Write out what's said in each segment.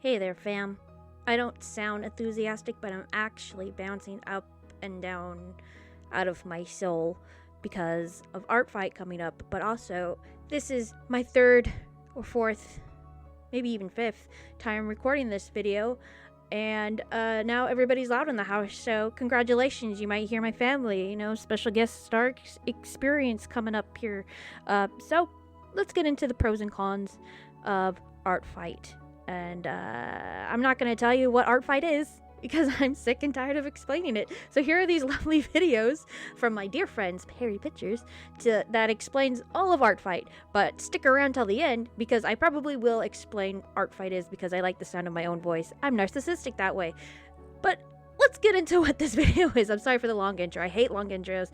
Hey there, fam. I don't sound enthusiastic, but I'm actually bouncing up and down out of my soul because of Artfight coming up, but also this is my third or fourth, maybe even fifth time recording this video, and now everybody's loud in the house, so congratulations, you might hear my family, special guest star experience coming up here. So let's get into the pros and cons of Artfight. And I'm not going to tell you what Artfight is because I'm sick and tired of explaining it. So here are these lovely videos from my dear friends, Perry Pictures, that explains all of Artfight. But stick around till the end because I probably will explain Artfight is because I like the sound of my own voice. I'm narcissistic that way. But let's get into what this video is. I'm sorry for the long intro. I hate long intros.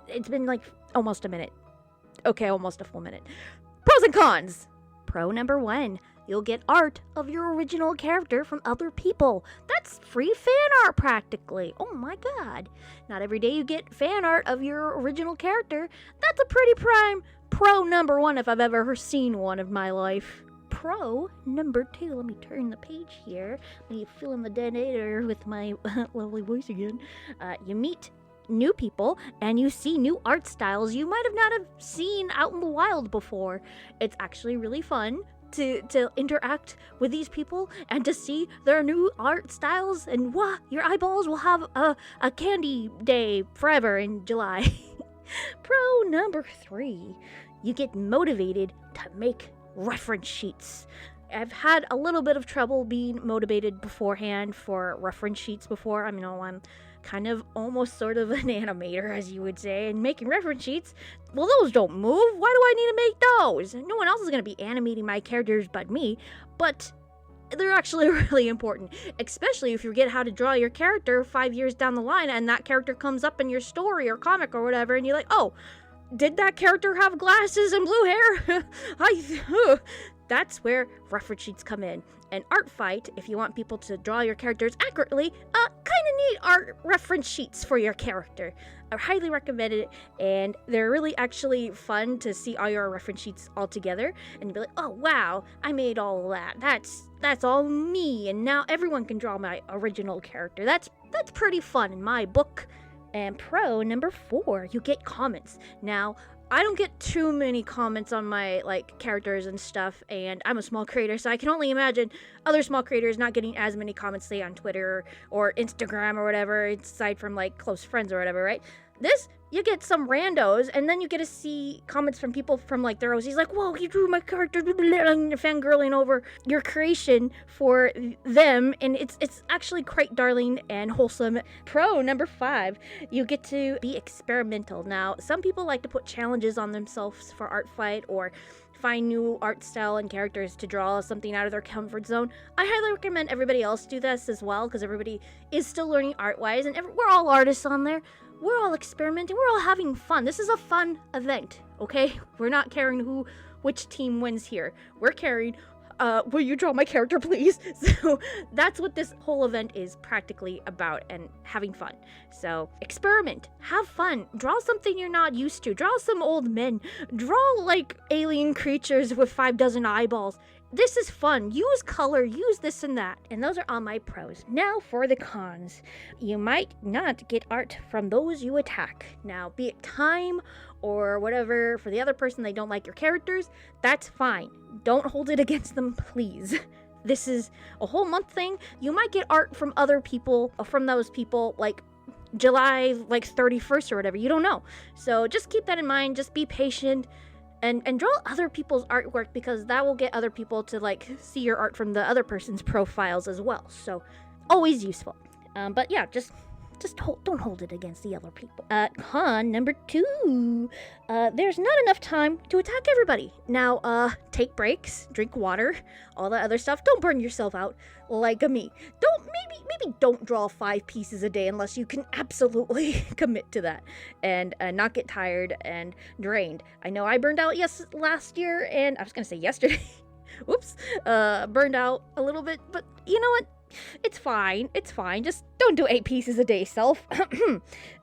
It's been like almost a minute. Okay, almost a full minute. Pros and cons. Pro number 1. You'll get art of your original character from other people. That's free fan art practically. Oh my god. Not every day you get fan art of your original character. That's a pretty prime pro number 1 if I've ever seen one of my life. Pro number 2. Let me turn the page here. Let me fill in the dead air with my lovely voice again. You meet new people and you see new art styles you might have not have seen out in the wild before. It's actually really fun to interact with these people and to see their new art styles, and your eyeballs will have a candy day forever in July. Pro number 3. You get motivated to make reference sheets. I've had a little bit of trouble being motivated beforehand for reference sheets before. I mean, I'm kind of almost sort of an animator, as you would say, and making reference sheets, well, those don't move. Why do I need to make those? No one else is going to be animating my characters but me, but they're actually really important, especially if you forget how to draw your character 5 years down the line and that character comes up in your story or comic or whatever, and you're like, oh, did that character have glasses and blue hair? That's where reference sheets come in. And Artfight, if you want people to draw your characters accurately, kind of need art reference sheets for your character. I highly recommend it, and they're really actually fun to see all your reference sheets all together, and be like, oh wow, I made all of that. That's all me, and now everyone can draw my original character. That's pretty fun in my book. And pro number 4, you get comments. Now, I don't get too many comments on my characters and stuff, and I'm a small creator, so I can only imagine other small creators not getting as many comments, say on Twitter or Instagram or whatever, aside from close friends or whatever, right? This, you get some randos, and then you get to see comments from people from their OCs, like, whoa, you drew my character, and fangirling over your creation for them, and it's actually quite darling and wholesome. Pro number 5, you get to be experimental. Now, some people like to put challenges on themselves for Artfight, or find new art style and characters to draw something out of their comfort zone. I highly recommend everybody else do this as well, because everybody is still learning art-wise, and we're all artists on there. We're all experimenting. We're all having fun. This is a fun event, okay? We're not caring which team wins here. We're caring, will you draw my character, please? So that's what this whole event is practically about, and having fun. So experiment, have fun, draw something you're not used to. Draw some old men. Draw alien creatures with 5 dozen eyeballs. This is fun. Use color, use this and that. And those are all my pros. Now for the cons. You might not get art from those you attack. Now, be it time or whatever, for the other person, they don't like your characters, that's fine. Don't hold it against them, please. This is a whole month thing. You might get art from other people, from those people, July 31st or whatever. You don't know. So just keep that in mind. Just be patient. And draw other people's artwork, because that will get other people to see your art from the other person's profiles as well. So always useful. But yeah, just don't hold it against the other people. Con number 2, there's not enough time to attack everybody. Now, take breaks, drink water, all that other stuff. Don't burn yourself out like me. Maybe don't draw 5 pieces a day unless you can absolutely commit to that and not get tired and drained. I know I burned out last year, and I was gonna say yesterday. Whoops, burned out a little bit, but you know what? It's fine. Just don't do 8 pieces a day, self.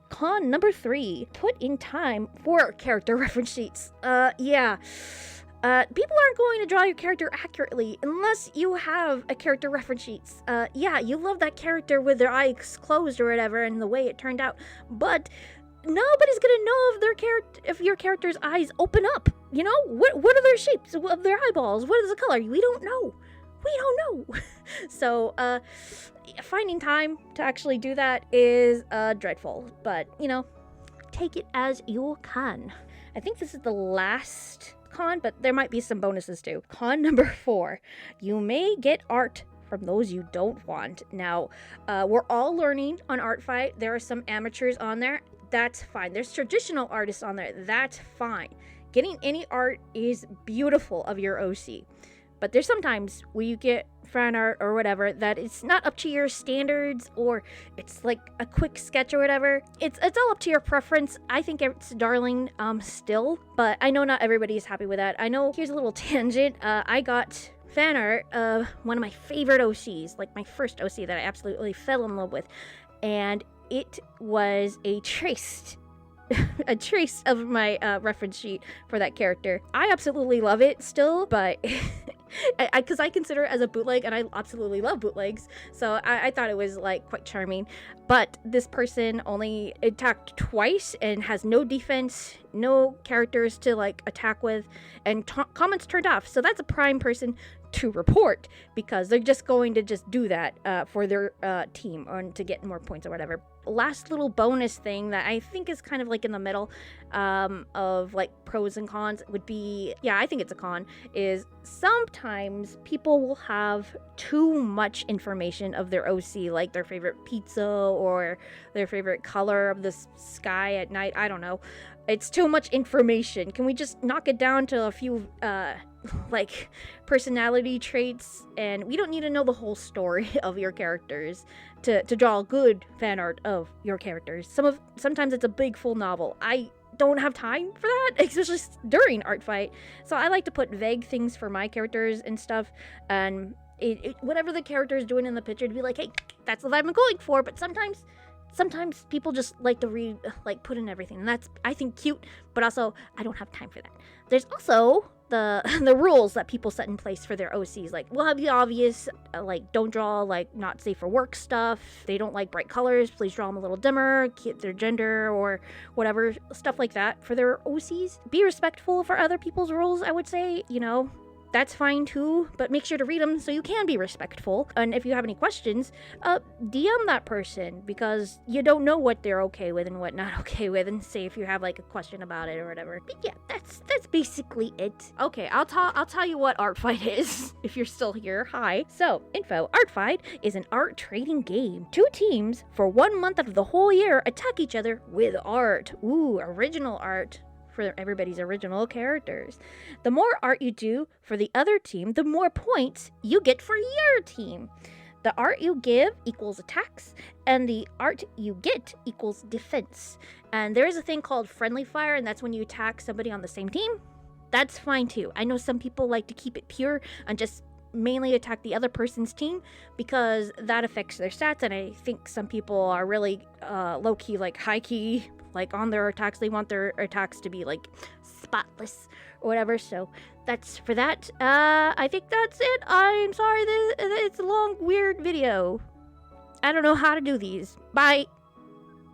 Con number 3, put in time for character reference sheets. Yeah. people aren't going to draw your character accurately unless you have a character reference sheets. Yeah, you love that character with their eyes closed or whatever and the way it turned out, but nobody's gonna know if your character's eyes open up. You know, what are their shapes of their eyeballs? What is the color? We don't know. So, finding time to actually do that is dreadful, but you know, take it as you can. I think this is the last con, but there might be some bonuses too. Con number 4, you may get art from those you don't want. Now, we're all learning on Artfight. There are some amateurs on there. That's fine. There's traditional artists on there. That's fine. Getting any art is beautiful of your OC. But there's sometimes where you get fan art or whatever that it's not up to your standards, or it's like a quick sketch or whatever. It's all up to your preference. I think it's darling still, but I know not everybody is happy with that. I know, here's a little tangent. I got fan art of one of my favorite OCs, like my first OC that I absolutely fell in love with, and it was a trace of my reference sheet for that character. I absolutely love it still, but because I consider it as a bootleg, and I absolutely love bootlegs, so I thought it was like quite charming. But this person only attacked twice and has no defense, no characters to like attack with, and comments turned off. So that's a prime person to report, because they're just going to just do that for their team or to get more points or whatever. Last little bonus thing that I think is kind of like in the middle of like pros and cons would be, yeah, I think it's a con, is sometimes people will have too much information of their OC, like their favorite pizza or their favorite color of the sky at night. I don't know. It's too much information. Can we just knock it down to a few like personality traits, and we don't need to know the whole story of your characters to draw good fan art of your characters. Sometimes it's a big full novel. I don't have time for that, especially during Artfight. So I like to put vague things for my characters and stuff, and whatever the character is doing in the picture, to be like, hey, that's what I'm going for. But sometimes people just like to read, like put in everything, and that's, I think, cute, but also I don't have time for that. There's also the rules that people set in place for their OCs. Like, we'll have the obvious, like, don't draw, like, not safe for work stuff. They don't like bright colors, please draw them a little dimmer, keep their gender or whatever, stuff like that for their OCs. Be respectful for other people's rules, I would say, you know. That's fine too, but make sure to read them so you can be respectful. And if you have any questions, DM that person, because you don't know what they're okay with and what not okay with, and say if you have like a question about it or whatever. But yeah, that's basically it. Okay, I'll tell you what Artfight is if you're still here. Hi. So, info. Artfight is an art trading game. 2 teams for 1 month out of the whole year attack each other with art. Ooh, original art for everybody's original characters. The more art you do for the other team, the more points you get for your team. The art you give equals attacks, and the art you get equals defense. And there is a thing called friendly fire, and that's when you attack somebody on the same team. That's fine too. I know some people like to keep it pure and just mainly attack the other person's team, because that affects their stats, and I think some people are really low-key, like high-key, like on their attacks. They want their attacks to be like spotless or whatever. So that's for that. I think that's it. I'm sorry, it's a long, weird video. I don't know how to do these. Bye.